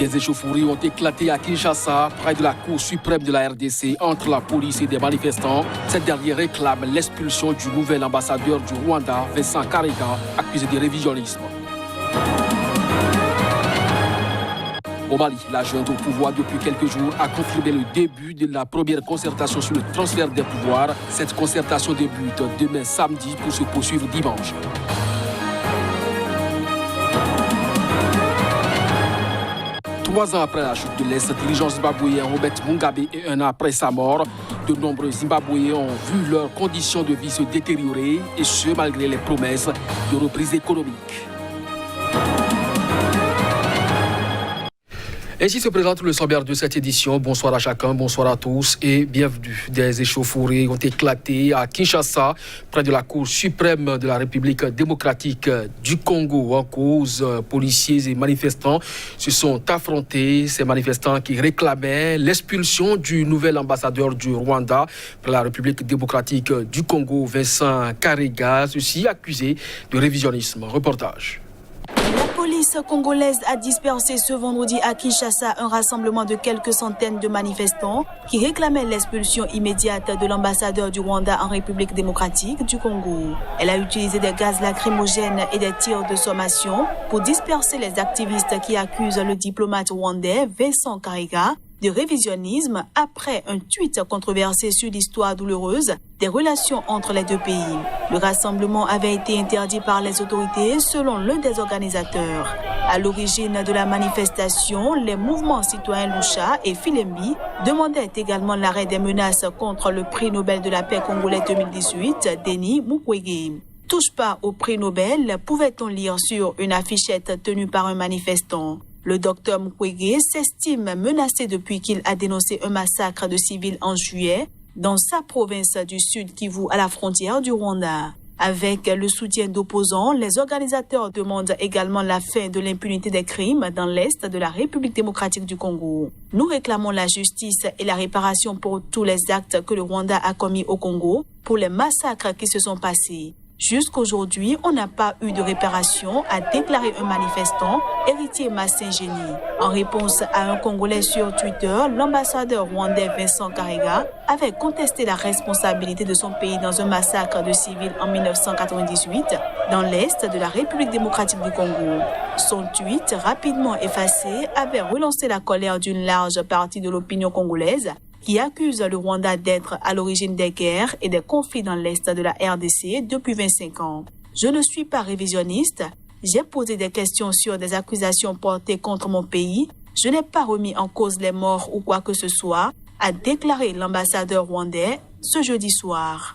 Des échauffourées ont éclaté à Kinshasa, près de la Cour suprême de la RDC, entre la police et des manifestants. Cette dernière réclame l'expulsion du nouvel ambassadeur du Rwanda, Vincent Karega, accusé de révisionnisme. Au Mali, la junte au pouvoir depuis quelques jours a confirmé le début de la première concertation sur le transfert des pouvoirs. Cette concertation débute demain samedi pour se poursuivre dimanche. Trois ans après la chute de l'Est, dirigeant zimbabwéen Robert Mugabe et un an après sa mort, de nombreux Zimbabwéens ont vu leurs conditions de vie se détériorer, et ce malgré les promesses de reprise économique. Ainsi se présente le sommaire de cette édition. Bonsoir à chacun, bonsoir à tous et bienvenue. Des échauffourées ont éclaté à Kinshasa, près de la Cour suprême de la République démocratique du Congo. En cause, policiers et manifestants se sont affrontés. Ces manifestants qui réclamaient l'expulsion du nouvel ambassadeur du Rwanda pour la République démocratique du Congo, Vincent Karega, ceci accusé de révisionnisme. Reportage. La police congolaise a dispersé ce vendredi à Kinshasa un rassemblement de quelques centaines de manifestants qui réclamaient l'expulsion immédiate de l'ambassadeur du Rwanda en République démocratique du Congo. Elle a utilisé des gaz lacrymogènes et des tirs de sommation pour disperser les activistes qui accusent le diplomate rwandais Vincent Karega de révisionnisme après un tweet controversé sur l'histoire douloureuse des relations entre les deux pays. Le rassemblement avait été interdit par les autorités selon l'un des organisateurs. À l'origine de la manifestation, les mouvements citoyens Lucha et Filembi demandaient également l'arrêt des menaces contre le prix Nobel de la paix congolais 2018, Denis Mukwege. Touche pas au prix Nobel, pouvait-on lire sur une affichette tenue par un manifestant. Le docteur Mukwege s'estime menacé depuis qu'il a dénoncé un massacre de civils en juillet dans sa province du Sud Kivu à la frontière du Rwanda. Avec le soutien d'opposants, les organisateurs demandent également la fin de l'impunité des crimes dans l'Est de la République démocratique du Congo. Nous réclamons la justice et la réparation pour tous les actes que le Rwanda a commis au Congo, pour les massacres qui se sont passés. Jusqu'aujourd'hui, on n'a pas eu de réparation, a déclaré un manifestant, héritier Massingénie. En réponse à un Congolais sur Twitter, l'ambassadeur rwandais Vincent Karega avait contesté la responsabilité de son pays dans un massacre de civils en 1998 dans l'Est de la République démocratique du Congo. Son tweet, rapidement effacé, avait relancé la colère d'une large partie de l'opinion congolaise qui accuse le Rwanda d'être à l'origine des guerres et des conflits dans l'Est de la RDC depuis 25 ans. Je ne suis pas révisionniste. J'ai posé des questions sur des accusations portées contre mon pays. Je n'ai pas remis en cause les morts ou quoi que ce soit, a déclaré l'ambassadeur rwandais ce jeudi soir.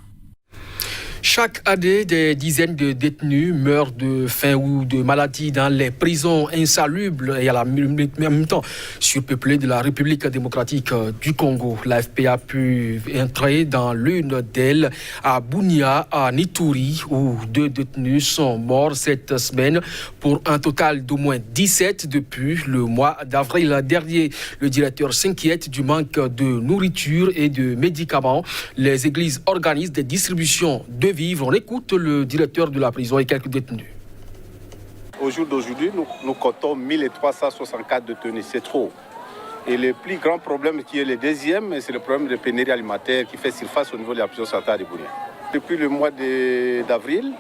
Chaque année, des dizaines de détenus meurent de faim ou de maladie dans les prisons insalubres et en même temps surpeuplées de la République démocratique du Congo. L'AFP a pu entrer dans l'une d'elles à Bunia, à Nituri, où 2 détenus sont morts cette semaine pour un total d'au moins 17 depuis le mois d'avril dernier. Le directeur s'inquiète du manque de nourriture et de médicaments. Les églises organisent des distributions de vivre. On écoute le directeur de la prison et quelques détenus. Au jour d'aujourd'hui, nous comptons 1364 détenus. C'est trop. Et le plus grand problème qui est le deuxième, c'est le problème de pénurie alimentaire qui fait surface au niveau de la prison centrale de Bunia. Depuis le mois d'avril,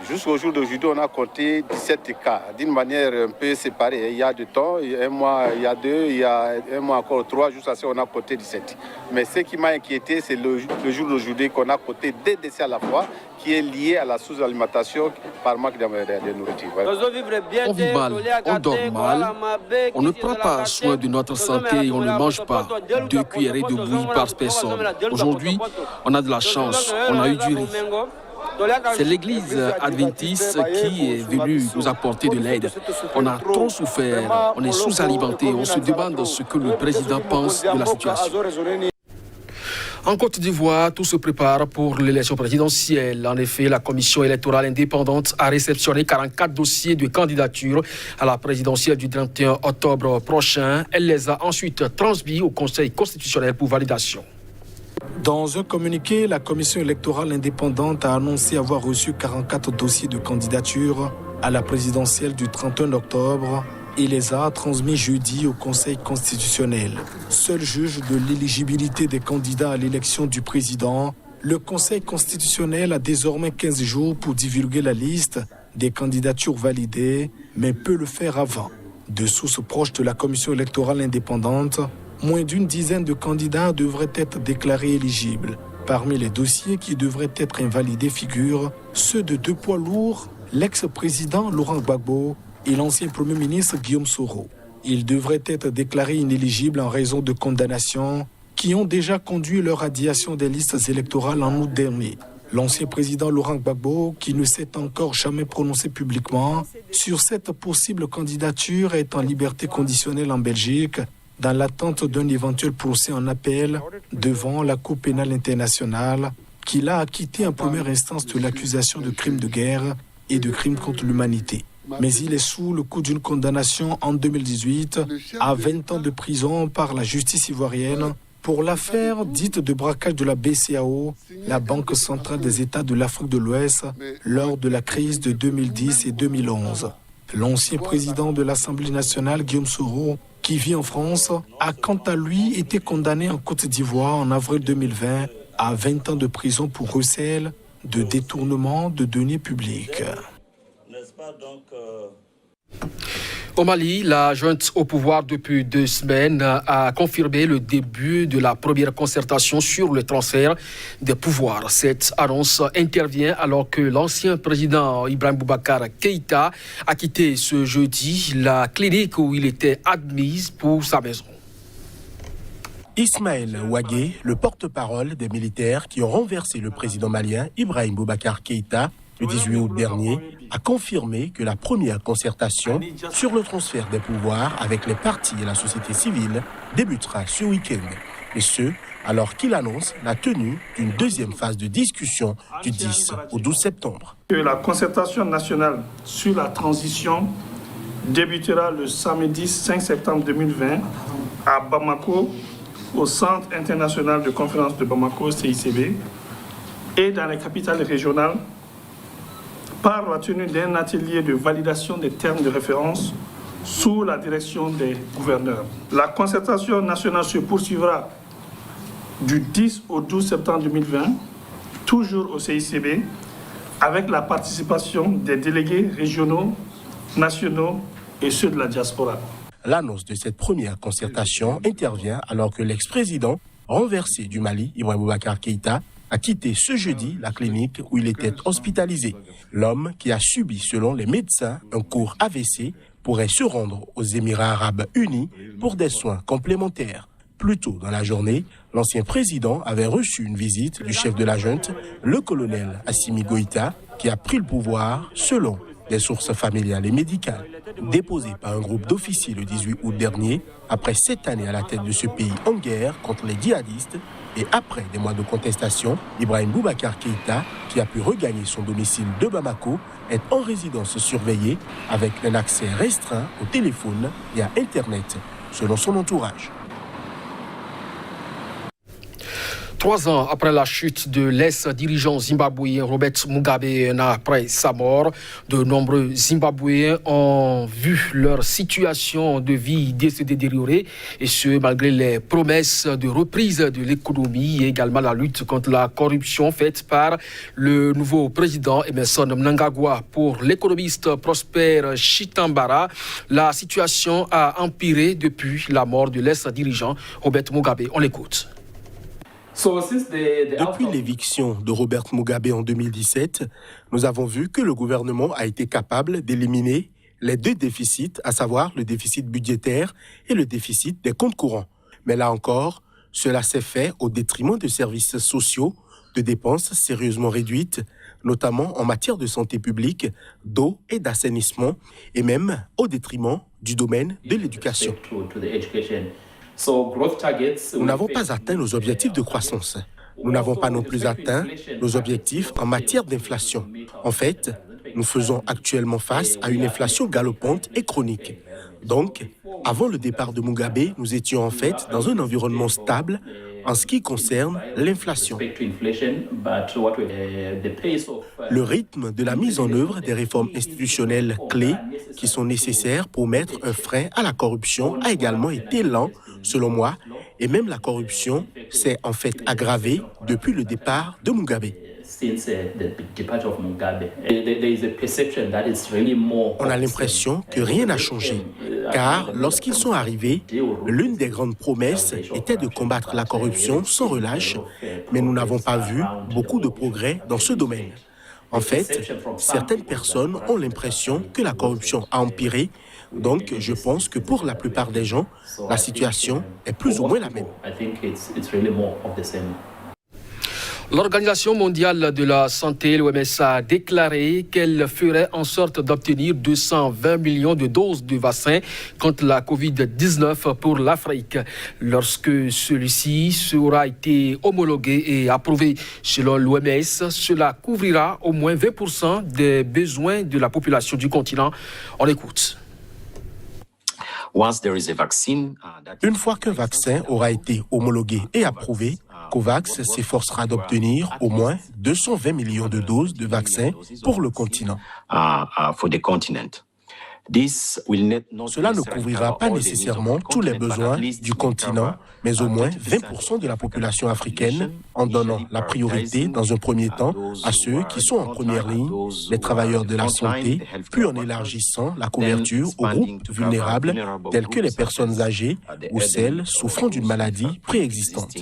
jusqu'au jour d'aujourd'hui, on a compté 17 cas, d'une manière un peu séparée. Il y a du temps, il y a un mois, il y a 2, il y a un mois encore 3, jusqu'à ce qu'on a compté 17. Mais ce qui m'a inquiété, c'est le jour d'aujourd'hui qu'on a compté 2 décès à la fois, qui est lié à la sous-alimentation par manque de nourriture. Voilà. On vit mal, on dort mal, on ne prend pas soin de notre santé et on ne mange pas 2 cuillerées de bouillie par personne. Aujourd'hui, on a de la chance, on a eu du riz. C'est l'église adventiste qui est venue nous apporter de l'aide. On a trop souffert, on est sous-alimenté, on se demande ce que le président pense de la situation. En Côte d'Ivoire, tout se prépare pour l'élection présidentielle. En effet, la commission électorale indépendante a réceptionné 44 dossiers de candidature à la présidentielle du 31 octobre prochain. Elle les a ensuite transmis au Conseil constitutionnel pour validation. Dans un communiqué, la commission électorale indépendante a annoncé avoir reçu 44 dossiers de candidature à la présidentielle du 31 octobre et les a transmis jeudi au Conseil constitutionnel. Seul juge de l'éligibilité des candidats à l'élection du président, le Conseil constitutionnel a désormais 15 jours pour divulguer la liste des candidatures validées, mais peut le faire avant. De sources proches de la Commission électorale indépendante, moins d'une dizaine de candidats devraient être déclarés éligibles. Parmi les dossiers qui devraient être invalidés figurent ceux de deux poids lourds, l'ex-président Laurent Gbagbo et l'ancien Premier ministre Guillaume Soro. Ils devraient être déclarés inéligibles en raison de condamnations qui ont déjà conduit leur radiation des listes électorales en août dernier. L'ancien président Laurent Gbagbo, qui ne s'est encore jamais prononcé publiquement sur cette possible candidature, est en liberté conditionnelle en Belgique dans l'attente d'un éventuel procès en appel devant la Cour pénale internationale qui l'a acquitté en première instance de l'accusation de crimes de guerre et de crimes contre l'humanité. Mais il est sous le coup d'une condamnation en 2018 à 20 ans de prison par la justice ivoirienne pour l'affaire dite de braquage de la BCAO, la Banque centrale des États de l'Afrique de l'Ouest, lors de la crise de 2010 et 2011. L'ancien président de l'Assemblée nationale, Guillaume Soro, qui vit en France, a quant à lui été condamné en Côte d'Ivoire en avril 2020 à 20 ans de prison pour recel de détournement de deniers publics. Au Mali, la junte au pouvoir depuis 2 semaines a confirmé le début de la première concertation sur le transfert des pouvoirs. Cette annonce intervient alors que l'ancien président Ibrahim Boubacar Keïta a quitté ce jeudi la clinique où il était admis pour sa maison. Ismaël Ouagué, le porte-parole des militaires qui ont renversé le président malien Ibrahim Boubacar Keïta le 18 août dernier, a confirmé que la première concertation sur le transfert des pouvoirs avec les partis et la société civile débutera ce week-end. Et ce, alors qu'il annonce la tenue d'une deuxième phase de discussion du 10 au 12 septembre. La concertation nationale sur la transition débutera le samedi 5 septembre 2020 à Bamako, au Centre international de conférence de Bamako, CICB, et dans les capitales régionales, par la tenue d'un atelier de validation des termes de référence sous la direction des gouverneurs. La concertation nationale se poursuivra du 10 au 12 septembre 2020, toujours au CICB, avec la participation des délégués régionaux, nationaux et ceux de la diaspora. L'annonce de cette première concertation intervient alors que l'ex-président renversé du Mali, Ibrahim Boubacar Keïta, a quitté ce jeudi la clinique où il était hospitalisé. L'homme qui a subi, selon les médecins, un court AVC pourrait se rendre aux Émirats arabes unis pour des soins complémentaires. Plus tôt dans la journée, l'ancien président avait reçu une visite du chef de la junte, le colonel Assimi Goïta, qui a pris le pouvoir selon des sources familiales et médicales. Déposé par un groupe d'officiers le 18 août dernier, après 7 années à la tête de ce pays en guerre contre les djihadistes, et après des mois de contestation, Ibrahim Boubacar Keïta, qui a pu regagner son domicile de Bamako, est en résidence surveillée avec un accès restreint au téléphone et à Internet, selon son entourage. 3 ans après la chute de l'ex-dirigeant zimbabwéen Robert Mugabe, après sa mort, de nombreux Zimbabwéens ont vu leur situation de vie se détériorer, et ce, malgré les promesses de reprise de l'économie et également la lutte contre la corruption faite par le nouveau président Emmerson Mnangagwa. Pour l'économiste Prosper Chitambara, la situation a empiré depuis la mort de l'ex-dirigeant Robert Mugabe. On l'écoute. Depuis l'éviction de Robert Mugabe en 2017, nous avons vu que le gouvernement a été capable d'éliminer les 2 déficits, à savoir le déficit budgétaire et le déficit des comptes courants. Mais là encore, cela s'est fait au détriment de services sociaux, de dépenses sérieusement réduites, notamment en matière de santé publique, d'eau et d'assainissement, et même au détriment du domaine de l'éducation. Nous n'avons pas atteint nos objectifs de croissance. Nous n'avons pas non plus atteint nos objectifs en matière d'inflation. En fait, nous faisons actuellement face à une inflation galopante et chronique. Donc, avant le départ de Mugabe, nous étions en fait dans un environnement stable en ce qui concerne l'inflation. Le rythme de la mise en œuvre des réformes institutionnelles clés qui sont nécessaires pour mettre un frein à la corruption a également été lent, selon moi, et même la corruption s'est en fait aggravée depuis le départ de Mugabe. On a l'impression que rien n'a changé, car lorsqu'ils sont arrivés, l'une des grandes promesses était de combattre la corruption sans relâche, mais nous n'avons pas vu beaucoup de progrès dans ce domaine. En fait, certaines personnes ont l'impression que la corruption a empiré, donc je pense que pour la plupart des gens, la situation est plus ou moins la même. L'Organisation mondiale de la santé, l'OMS, a déclaré qu'elle ferait en sorte d'obtenir 220 millions de doses de vaccins contre la COVID-19 pour l'Afrique. Lorsque celui-ci sera été homologué et approuvé selon l'OMS, cela couvrira au moins 20% des besoins de la population du continent. On écoute. Une fois qu'un vaccin aura été homologué et approuvé, COVAX s'efforcera d'obtenir au moins 220 millions de doses de vaccins pour le continent. Cela ne couvrira pas nécessairement tous les besoins du continent, mais au moins 20% de la population africaine, en donnant la priorité dans un premier temps à ceux qui sont en première ligne, les travailleurs de la santé, puis en élargissant la couverture aux groupes vulnérables tels que les personnes âgées ou celles souffrant d'une maladie préexistante.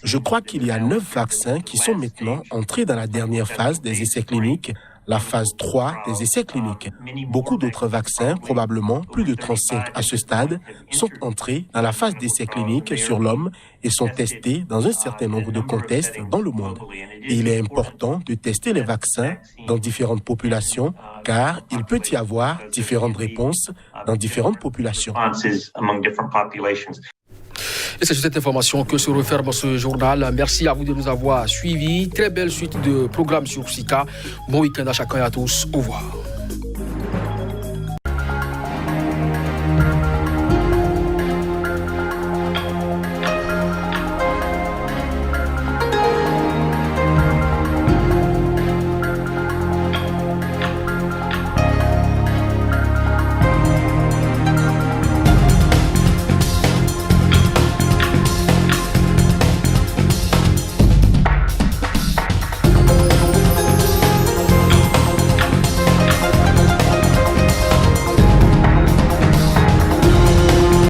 Je crois qu'il y a 9 vaccins qui sont maintenant entrés dans la dernière phase des essais cliniques, la phase 3 des essais cliniques. Beaucoup d'autres vaccins, probablement plus de 35 à ce stade, sont entrés dans la phase d'essais cliniques sur l'homme et sont testés dans un certain nombre de contextes dans le monde. Et il est important de tester les vaccins dans différentes populations, car il peut y avoir différentes réponses dans différentes populations. Et c'est sur cette information que se referme ce journal. Merci à vous de nous avoir suivis. Très belle suite de programmes sur SICA. Bon week-end à chacun et à tous. Au revoir.